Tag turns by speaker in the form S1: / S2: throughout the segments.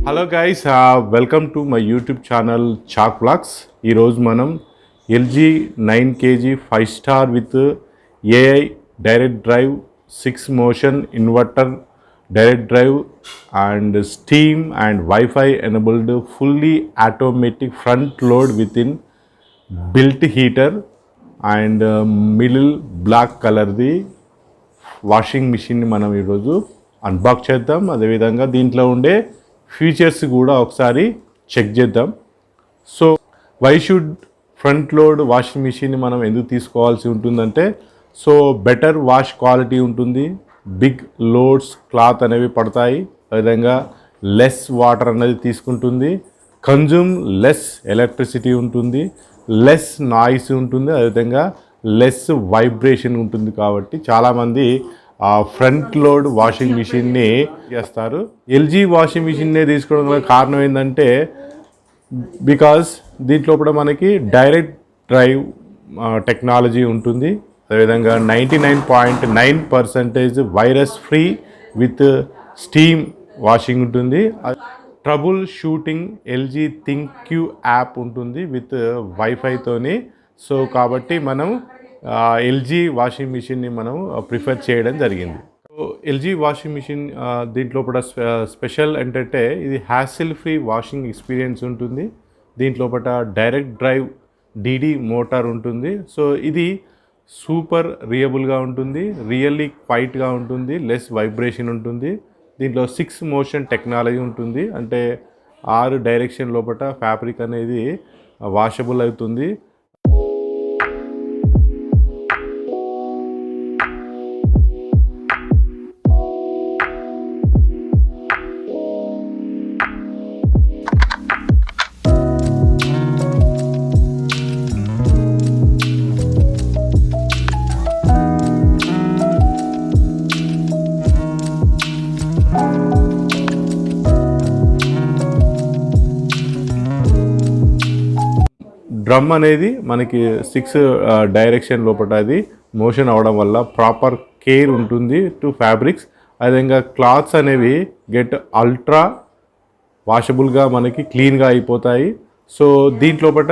S1: Hello guys, welcome to my YouTube channel Chalk Blogs. ఈరోజు మనం LG 9 kg 5 star with AI direct drive 6 motion inverter direct drive and steam and wifi enabled fully automatic front load with inbuilt heater and middle black కలర్ది washing మిషన్ని మనం ఈరోజు unbox చేద్దాం. అదేవిధంగా దీంట్లో ఉండే ఫీచర్స్ కూడా ఒకసారి చెక్ చేద్దాం. So why should front load washing మిషన్ని మనం ఎందుకు తీసుకోవాల్సి ఉంటుందంటే, సో బెటర్ వాష్ క్వాలిటీ ఉంటుంది, బిగ్ లోడ్స్ క్లాత్ అనేవి పడతాయి, అదేవిధంగా లెస్ వాటర్ అనేది తీసుకుంటుంది, కన్జ్యూమ్ లెస్ ఎలక్ట్రిసిటీ ఉంటుంది, లెస్ నాయిస్ ఉంటుంది, అదేవిధంగా లెస్ వైబ్రేషన్ ఉంటుంది. కాబట్టి చాలామంది ఫ్రంట్ లోడ్ వాషింగ్ మిషన్ని చేస్తారు. ఎల్జీ వాషింగ్ మిషన్నే తీసుకోవడం గల కారణం ఏంటంటే, బికాజ్ దీంట్లో కూడా మనకి డైరెక్ట్ డ్రైవ్ టెక్నాలజీ ఉంటుంది, అదేవిధంగా 99.9% virus free with steam washing ఉంటుంది, ట్రబుల్ షూటింగ్ ఎల్జీ థింక్యూ యాప్ ఉంటుంది విత్ వైఫైతోని. సో కాబట్టి మనం ఎల్జీ వాషింగ్ మిషన్ని మనం ప్రిఫర్ చేయడం జరిగింది. సో ఎల్జీ వాషింగ్ మిషన్ దీంట్లో కూడా స్పెషల్ ఏంటంటే, ఇది హ్యాసిల్ ఫ్రీ వాషింగ్ ఎక్స్పీరియన్స్ ఉంటుంది. దీంట్లో డైరెక్ట్ డ్రైవ్ డీడీ మోటార్ ఉంటుంది. సో ఇది సూపర్ రియబుల్గా ఉంటుంది, రియల్లీ క్వైట్గా ఉంటుంది, లెస్ వైబ్రేషన్ ఉంటుంది. దీంట్లో 6 మోషన్ టెక్నాలజీ ఉంటుంది, అంటే 6 డైరెక్షన్ లోపల ఫ్యాబ్రిక్ అనేది వాషబుల్ అవుతుంది. డ్రమ్ అనేది మనకి 6 డైరెక్షన్ లోపల అది మోషన్ అవడం వల్ల ప్రాపర్ కేర్ ఉంటుంది టు ఫ్యాబ్రిక్స్. అదేవిధంగా క్లాత్స్ అనేవి గెట్ అల్ట్రా వాషబుల్గా మనకి క్లీన్గా అయిపోతాయి. సో దీంట్లోపట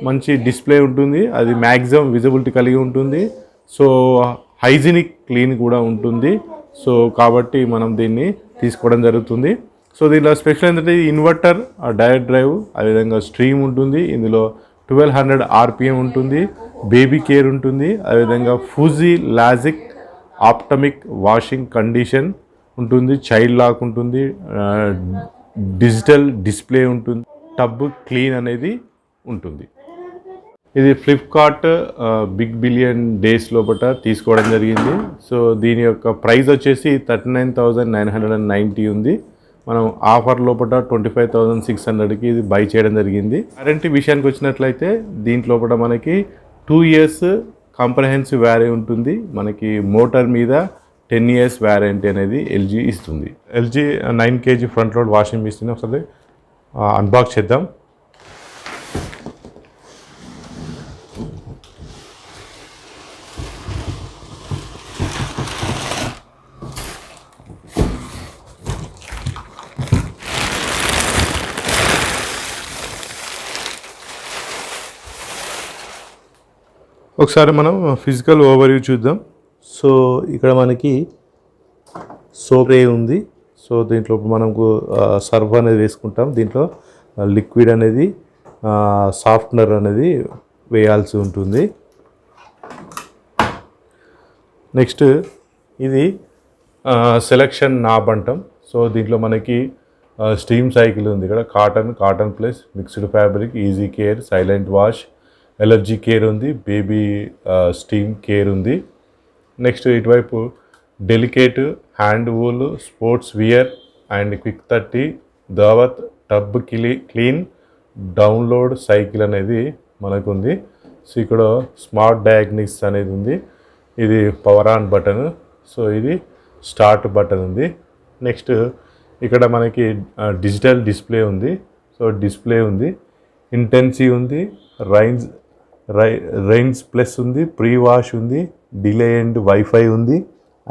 S1: మంచి డిస్ప్లే ఉంటుంది, అది మ్యాక్సిమం విజిబిలిటీ కలిగి ఉంటుంది. సో హైజీనిక్ క్లీన్ కూడా ఉంటుంది. సో కాబట్టి మనం దీన్ని తీసుకోవడం జరుగుతుంది. సో దీనిలో స్పెషల్ ఏంటంటే ఇన్వర్టర్ డైరెక్ట్ డ్రైవ్, అదేవిధంగా స్ట్రీమ్ ఉంటుంది, ఇందులో 1200 RPM ఉంటుంది, బేబీ కేర్ ఉంటుంది, అదేవిధంగా ఫూజీ లాజిక్ ఆప్టమిక్ వాషింగ్ కండిషన్ ఉంటుంది, చైల్డ్ లాక్ ఉంటుంది, డిజిటల్ డిస్ప్లే ఉంటుంది, టబ్ క్లీన్ అనేది ఉంటుంది. ఇది ఫ్లిప్కార్ట్ బిగ్ బిలియన్ డేస్ లోపల తీసుకోవడం జరిగింది. సో దీని యొక్క ప్రైస్ వచ్చేసి 39,990 ఉంది. మనం ఆఫర్ లోపల 25,600కి ఇది బై చేయడం జరిగింది. వారంటీ విషయానికి వచ్చినట్లయితే దీంట్లో కూడా మనకి 2 years కాంప్రహెన్సివ్ వారంటీ ఉంటుంది. మనకి మోటార్ మీద 10 years వారంటీ అనేది ఎల్జీ ఇస్తుంది. LG 9 kg front load washing machine ఒకసారి అన్బాక్స్ చేద్దాం. ఒకసారి మనం ఫిజికల్ ఓవర్వ్యూ చూద్దాం. సో ఇక్కడ మనకి సోప్ రే ఉంది. సో దీంట్లో మనకు సర్ఫ్ అనేది వేసుకుంటాం. దీంట్లో లిక్విడ్ అనేది సాఫ్ట్నర్ అనేది వేయాల్సి ఉంటుంది. నెక్స్ట్ ఇది సెలెక్షన్ నాబ్ అంటాం. సో దీంట్లో మనకి స్టీమ్ సైకిల్ ఉంది. ఇక్కడ cotton plus mixed fabric, easy care, silent wash, allergy care ఉంది, బేబీ స్టీమ్ కేర్ ఉంది. నెక్స్ట్ ఇటువైపు delicate hand wool, sportswear and quick 30 దావత్ టబ్ క్లీన్ డౌన్లోడ్ సైకిల్ అనేది మనకు ఉంది. సో ఇక్కడ స్మార్ట్ డయాగ్నిక్స్ అనేది ఉంది. ఇది పవర్ ఆన్ బటన్, సో ఇది స్టార్ట్ బటన్ ఉంది. నెక్స్ట్ ఇక్కడ మనకి డిజిటల్ డిస్ప్లే ఉంది. సో డిస్ప్లే ఉంది, ఇంటెన్సీ ఉంది, రైన్స్ ప్లస్ ఉంది, ప్రీ వాష్ ఉంది, డిలే అండ్ వైఫై ఉంది,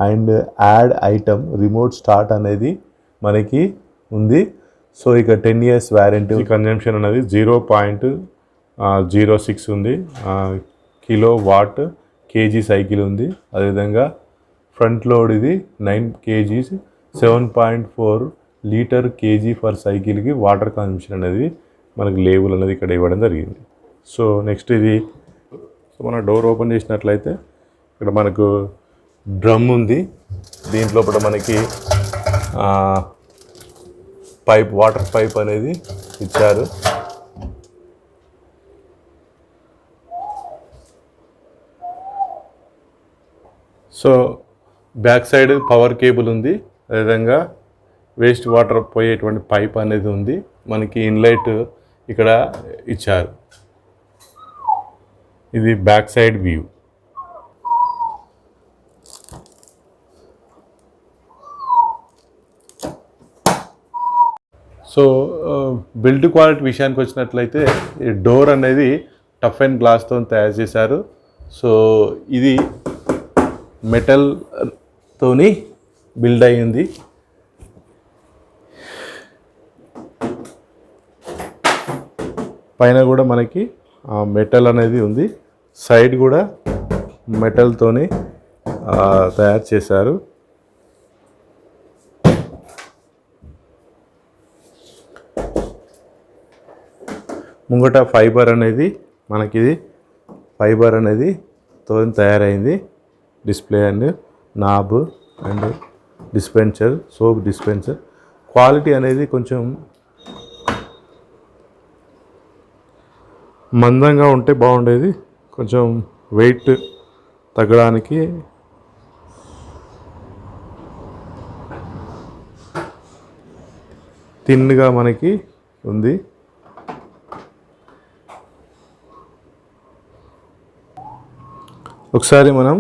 S1: and add item remote start అనేది మనకి ఉంది.
S2: సో ఇక 10 years వారంటీ.
S1: కన్జంప్షన్ అనేది 0.06 ఉంది. కిలో వాట్ కేజీ సైకిల్ ఉంది. అదేవిధంగా ఫ్రంట్ లోడ్ ఇది 9 kgs 7.4 లీటర్ కేజీ ఫర్ సైకిల్కి వాటర్ కన్జంప్షన్ అనేది మనకి లేబుల్ అనేది ఇక్కడ ఇవ్వడం జరిగింది. సో నెక్స్ట్ ఇది మన డోర్ ఓపెన్ చేసినట్లయితే ఇక్కడ మనకు డ్రమ్ ఉంది. దీంట్లో కూడా మనకి పైప్ వాటర్ పైప్ అనేది ఇచ్చారు. So back side power cable ఉంది. అదేవిధంగా వేస్ట్ వాటర్ పోయేటువంటి పైప్ అనేది ఉంది. మనకి ఇన్లైట్ ఇక్కడ ఇచ్చారు. ఇది back side view. So build quality విషయానికి వచ్చినట్లయితే ఈ డోర్ అనేది టఫ్ అండ్ గ్లాస్తో తయారు చేశారు. సో ఇది మెటల్తోని బిల్డ్ అయ్యింది. పైన కూడా మనకి మెటల్ అనేది ఉంది. సైడ్ కూడా మెటల్తోని తయారు చేశారు. ముంగట ఫైబర్ అనేది మనకిది ఫైబర్ అనేది తో తయారైంది. Display and knob and dispenser, soap dispenser. Quality అనేది కొంచెం మందంగా ఉంటే బాగుండేది. కొంచెం వెయిట్ తగ్గడానికి థిన్గా మనకి ఉంది. ఒకసారి మనం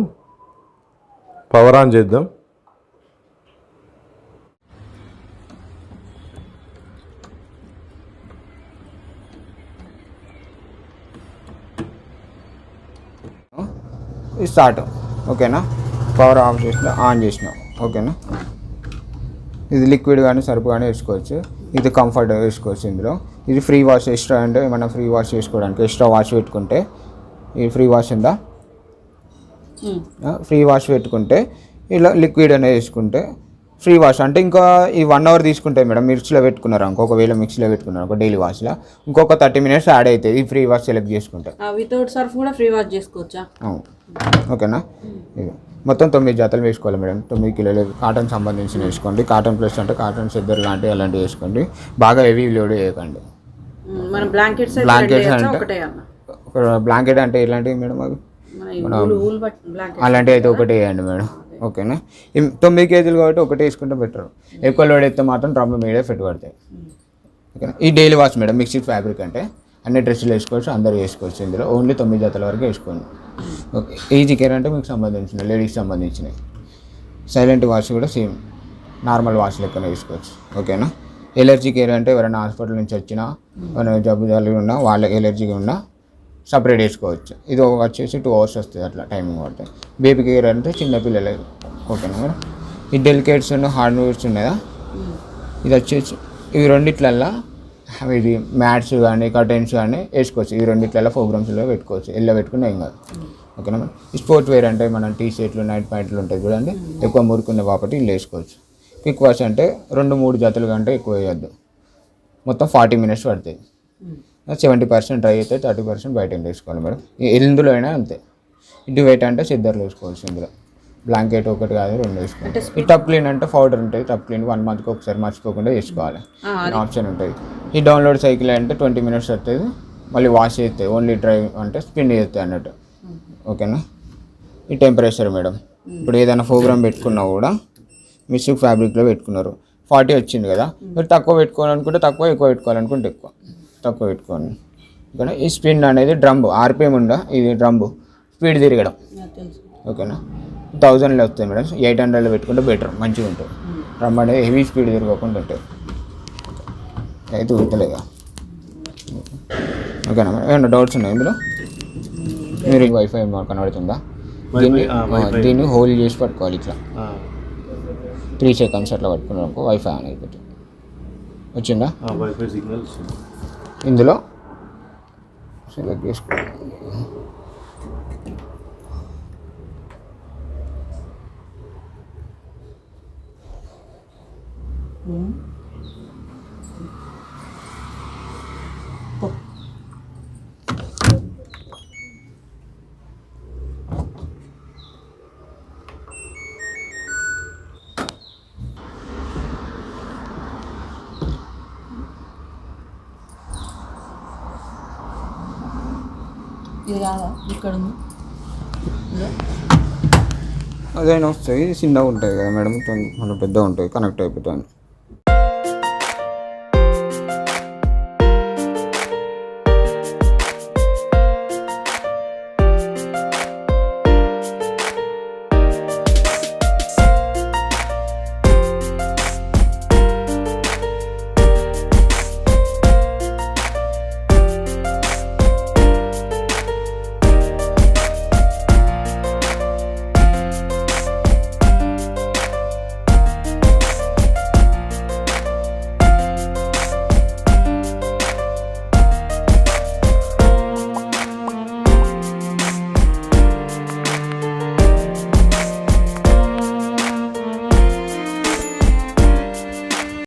S1: పవర్ ఆన్ చేద్దాం.
S3: స్టార్ట్. ఓకేనా, పవర్ ఆఫ్ చేసిన, ఆన్ చేసిన. ఓకేనా, ఇది లిక్విడ్ కానీ సరుపు కానీ వేసుకోవచ్చు. ఇది కంఫర్ట్ వేసుకోవచ్చు. ఇందులో ఇది ఫ్రీ వాష్. ఎక్స్ట్రా అంటే మనం ఫ్రీ వాష్ చేసుకోవడానికి ఎక్స్ట్రా వాష్ పెట్టుకుంటే, ఈ ఫ్రీ వాష్ ఉందా, ఫ్రీ వాష్ పెట్టుకుంటే ఇలా లిక్విడ్ అనేది వేసుకుంటే ఫ్రీ వాష్ అంటే ఇంకా ఈ 1 hour తీసుకుంటే మేడం మిక్సీలో పెట్టుకున్నారు అనుకో, ఒకవేళ మిక్సీలో పెట్టుకున్నారు ఒక డైలీ వాష్లో ఇంకొక 30 minutes యాడ్ అవుతుంది ఈ ఫ్రీ వాష్ సెలెక్ట్ చేసుకుంటే.
S4: వితౌట్ సర్ఫ్ కూడా ఫ్రీ వాష్ చేసుకోవచ్చా?
S3: ఓకేనా, ఇది మొత్తం 9 జతలు వేసుకోవాలి మేడం. 9 కిలోలు కాటన్ సంబంధించిన వేసుకోండి. కాటన్ ప్లస్ అంటే కాటన్ సిద్దర్ లాంటివి అలాంటివి వేసుకోండి. బాగా హెవీ లోడ్ వేయకండి.
S4: బ్లాంకెట్స్
S3: అంటే బ్లాంకెట్ అంటే ఎలాంటివి మేడం అవి అలాంటివి అయితే ఒకటి వేయండి మేడం. ఓకేనా, 9 kgs కాబట్టి ఒకటి వేసుకుంటే బెటర్. ఎక్కువ లోడ్ అయితే మాత్రం డ్రమ్ మీడే ఫిట్ పడతాయి. ఓకేనా, ఈ daily wash madam. Mixed fabric అంటే అన్ని డ్రెస్సులు వేసుకోవచ్చు, అందరూ వేసుకోవచ్చు. ఇందులో ఓన్లీ 9 జతల వరకు వేసుకోండి. ఓకే, ఈజీ కేర్ అంటే మీకు సంబంధించిన లేడీస్కి సంబంధించినవి. సైలెంట్ వాష్ కూడా సేమ్ నార్మల్ వాష్ లెక్కనే వేసుకోవచ్చు. ఓకేనా, ఎలర్జీ కేర్ అంటే ఎవరైనా హాస్పిటల్ నుంచి వచ్చినా ఏమైనా జబ్బు జలుబు ఉన్నా వాళ్ళకి ఎలర్జీగా ఉన్నా సపరేట్ వేసుకోవచ్చు. ఇది వచ్చేసి 2 hours వస్తుంది అట్లా టైమింగ్ పడుతుంది. బేబీ కేర్ అంటే చిన్నపిల్లలకి. ఓకేనా మేడం, ఈ డెలికేట్స్ ఉన్న హార్డ్వేర్స్ ఉన్నాయా, ఇది వచ్చేసి ఇవి రెండిట్లల్లో ఇది మ్యాట్స్ కానీ కర్టెన్స్ కానీ వేసుకోవచ్చు. ఇవి రెండిట్లలో ప్రోగ్రామ్స్లో పెట్టుకోవచ్చు. ఎల్లో పెట్టుకుని ఏం కాదు. ఓకేనా మేడం, స్పోర్ట్ వేర్ అంటే మనం టీ షర్ట్లు నైట్ ప్యాంట్లు ఉంటాయి చూడండి, ఎక్కువ మురుకున్న కాబట్టి ఇల్లు వేసుకోవచ్చు. క్విక్ వాష్ అంటే 2-3 జతలు కంటే ఎక్కువ వేయద్దు. మొత్తం 40 minutes పడుతుంది. 70% డ్రై అయితే 30% బయట వేసుకోవాలి మేడం. ఇందులో అయినా అంతే. ఇంటి వెయిట్ అంటే సిద్దర్లు వేసుకోవచ్చు. ఇందులో బ్లాంకెట్ ఒకటి కాదు 2 వేసుకోవాలి. ఈ టప్ క్లీన్ అంటే పౌడర్ ఉంటుంది. టప్ క్లీన్ 1 monthకి ఒకసారి మర్చిపోకుండా వేసుకోవాలి. ఆప్షన్ ఉంటుంది. ఈ డౌన్లోడ్ సైకిల్ అంటే 20 minutes వస్తుంది. మళ్ళీ వాష్ చేస్తే ఓన్లీ డ్రై అంటే స్పిన్ చేస్తాయి అన్నట్టు. ఓకేనా, ఈ టెంపరేచర్ మేడం. ఇప్పుడు ఏదైనా ప్రోగ్రామ్ పెట్టుకున్నా కూడా మిక్స్డ్ ఫ్యాబ్రిక్లో పెట్టుకున్నారు 40 వచ్చింది కదా, మీరు తక్కువ పెట్టుకోవాలనుకుంటే తక్కువ, ఎక్కువ పెట్టుకోవాలనుకుంటే ఎక్కువ. తక్కువ పెట్టుకోండి. ఓకేనా, ఈ స్పిన్ అనేది డ్రమ్ RPM ఉందా, ఇది డ్రమ్ స్పీడ్ తిరగడం. ఓకేనా, 1000లో వస్తుంది మేడం. 800లో పెట్టుకుంటే బెటర్, మంచిగా ఉంటుంది. డ్రమ్ అనేది హెవీ స్పీడ్ తిరగకుండా ఉంటుంది. అయితే ఊతలేగా. ఓకేనా మేడం, ఏమన్నా డౌట్స్ ఉన్నాయి ఇందులో? మీరు వైఫై కనబడుతుందా? దీన్ని హోల్డ్ చేసి పట్టుకోవాలి ఇట్లా 3 seconds అట్లా పట్టుకున్నాం వైఫై అనేది. వచ్చిందా?
S1: వైఫై సిగ్నల్ వచ్చింది.
S3: ఇందులో సెలెక్ట్ చేసుకో.
S4: ఇది కాదా ఇక్కడ ఉంది
S3: అదైనా వస్తాయి, చిన్నగా ఉంటుంది కదా మేడం, మన పెద్దగా ఉంటుంది, కనెక్ట్ అయిపోతుంది.